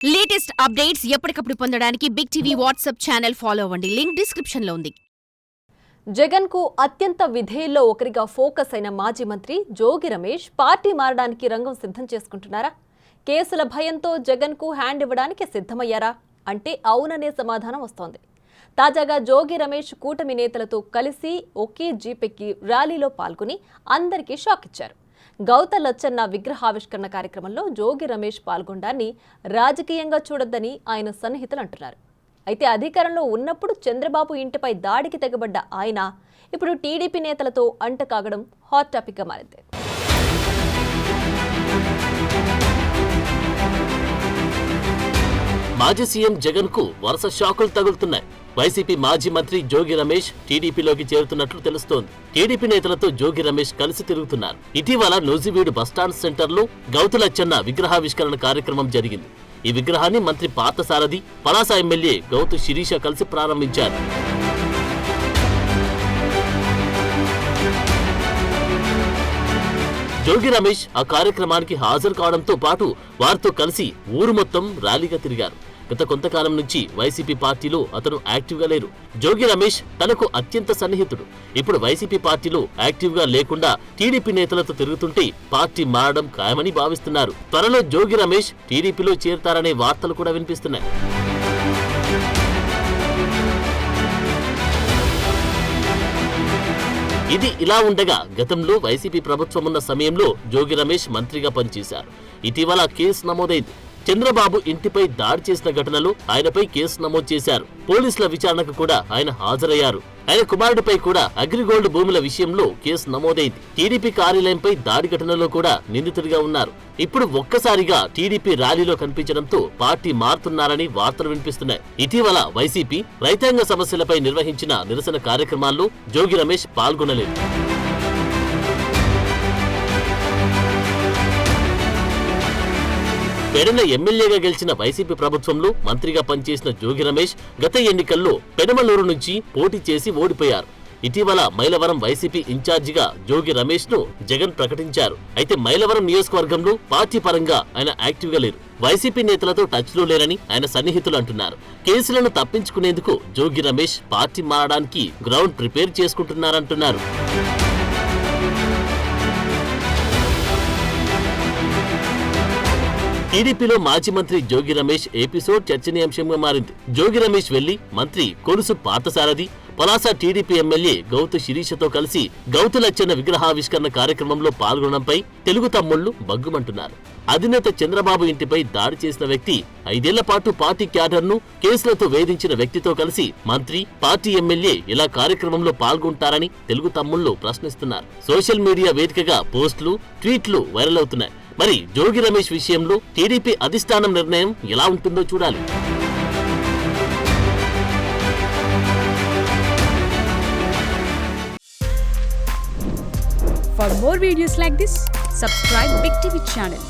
Latest updates ఎప్పటికప్పుడు పొందడానికి big TV WhatsApp channel follow అవ్వండి. లింక్ డిస్క్రిప్షన్ లో ఉంది. జగన్ కు అత్యంత విధేయుల్లో ఒకరిగా ఫోకస్ అయిన మాజీ మంత్రి జోగి రమేష్ పార్టీ మారడానికి రంగం సిద్ధం చేసుకుంటున్నారా? కేసుల భయంతో జగన్ కు హ్యాండ్ ఇవ్వడానికి సిద్ధమయ్యారా అంటే అవుననే సమాధానం వస్తోంది. తాజాగా జోగి రమేష్ కూటమి నేతలతో కలిసి ఒకే జీపెక్కి ర్యాలీలో పాల్గొని అందరికీ షాక్ ఇచ్చారు. గౌత లచ్చన్న విగ్రహావిష్కరణ కార్యక్రమంలో జోగి రమేష్ పాల్గొనడాన్ని రాజకీయంగా చూడొద్దని ఆయన సన్నిహితులు అంటున్నారు. అయితే అధికారంలో ఉన్నప్పుడు చంద్రబాబు ఇంటిపై దాడికి తెగబడ్డ ఆయన ఇప్పుడు టీడీపీ నేతలతో అంటకాగడం హాట్ టాపిక్గా మారింది. మాజీ సీఎం జగన్ కు వరుస షాకులు తగులుతున్నాయి. వైసీపీ మాజీ మంత్రి జోగి రమేష్ టీడీపీలోకి చేరుతున్నట్లు తెలుస్తోంది. టీడీపీ నేతలతో జోగి రమేష్ కలిసి తిరుగుతున్నారు. ఇటీవల నూజివీడు బస్టాండ్ సెంటర్లో గౌతు లచ్చన్న విగ్రహావిష్కరణ కార్యక్రమం జరిగింది. ఈ విగ్రహాన్ని మంత్రి పార్థసారథి, పలాస ఎమ్మెల్యే గౌతు శిరీష కలిసి ప్రారంభించారు. జోగి రమేష్ ఆ కార్యక్రమానికి హాజరు కావడంతో పాటు వారితో కలిసి ఊరు మొత్తం ర్యాలీగా తిరిగారు. గత కొంతకాలం నుంచి వైసీపీ పార్టీలో అతను యాక్టివ్ గా లేరు. జోగి రమేష్ తనకు అత్యంత సన్నిహితుడు. ఇప్పుడు వైసీపీ పార్టీలో యాక్టివ్ గా లేకుండా టీడీపీ నేతలతో తిరుగుతుంటే పార్టీ మారడం ఖాయమని భావిస్తున్నారు. త్వరలో జోగి రమేష్ టీడీపీలో చేరతారనే వార్తలు కూడా వినిపిస్తున్నాయి. ఇది ఇలా ఉండగా గతంలో వైసీపీ ప్రభుత్వం ఉన్న సమయంలో జోగి రమేష్ మంత్రిగా పనిచేశారు. ఇటీవల కేసు నమోదైంది. చంద్రబాబు ఇంటిపై దాడి చేసిన ఘటనలో ఆయనపై కేసు నమోదు చేశారు. పోలీసుల విచారణకు కూడా ఆయన హాజరయ్యారు. ఆయన కుమారుడిపై కూడా అగ్రిగోల్డ్ భూముల విషయంలో కేసు నమోదైంది. టీడీపీ కార్యాలయంపై దాడి ఘటనలో కూడా నిందితుడిగా ఉన్నారు. ఇప్పుడు ఒక్కసారిగా టీడీపీ ర్యాలీలో కనిపించడంతో పార్టీ మారుతున్నారని వార్తలు వినిపిస్తున్నాయి. ఇటీవల వైసీపీ రైతాంగ సమస్యలపై నిర్వహించిన నిరసన కార్యక్రమాల్లో జోగి రమేష్ పాల్గొనలేదు. పెడన ఎమ్మెల్యేగా గెలిచిన వైసీపీ ప్రభుత్వంలో మంత్రిగా పనిచేసిన జోగి రమేష్ గత ఎన్నికల్లో పెనమలూరు నుంచి పోటీ చేసి ఓడిపోయారు. ఇటీవల మైలవరం వైసీపీ ఇన్ఛార్జిగా జోగి రమేష్ ను జగన్ ప్రకటించారు. అయితే మైలవరం నియోజకవర్గంలో పార్టీ పరంగా ఆయన యాక్టివ్ గా లేరు. వైసీపీ నేతలతో టచ్ లో లేరని ఆయన సన్నిహితులు అంటున్నారు. కేసులను తప్పించుకునేందుకు జోగి రమేష్ పార్టీ మారడానికి గ్రౌండ్ ప్రిపేర్ చేసుకుంటున్నారంటున్నారు. టీడీపీలో మాజీ మంత్రి జోగి రమేష్ ఎపిసోడ్ చర్చనీయాంశంగా మారింది. జోగి రమేష్ వెళ్లి మంత్రి కొలుసు పార్థసారథి, పలాస టీడీపీ ఎమ్మెల్యే గౌతు శిరీషతో కలిసి గౌతు లచ్చన్న విగ్రహావిష్కరణ కార్యక్రమంలో పాల్గొనడంపై తెలుగు తమ్ముళ్లు బగ్గుమంటున్నారు. అధినేత చంద్రబాబు ఇంటిపై దాడి చేసిన వ్యక్తి, 5 ఏళ్ల పాటు పార్టీ క్యాడర్ను కేసులతో వేధించిన వ్యక్తితో కలిసి మంత్రి, పార్టీ ఎమ్మెల్యే ఇలా కార్యక్రమంలో పాల్గొంటారని తెలుగు తమ్ముళ్లు ప్రశ్నిస్తున్నారు. సోషల్ మీడియా వేదికగా పోస్టులు, ట్వీట్లు వైరల్ అవుతున్నాయి. మరి జోగి రమేష్ విషయంలో టీడీపీ అధిష్టానం నిర్ణయం ఎలా ఉంటుందో చూడాలి. For more videos like this, subscribe Big TV channel.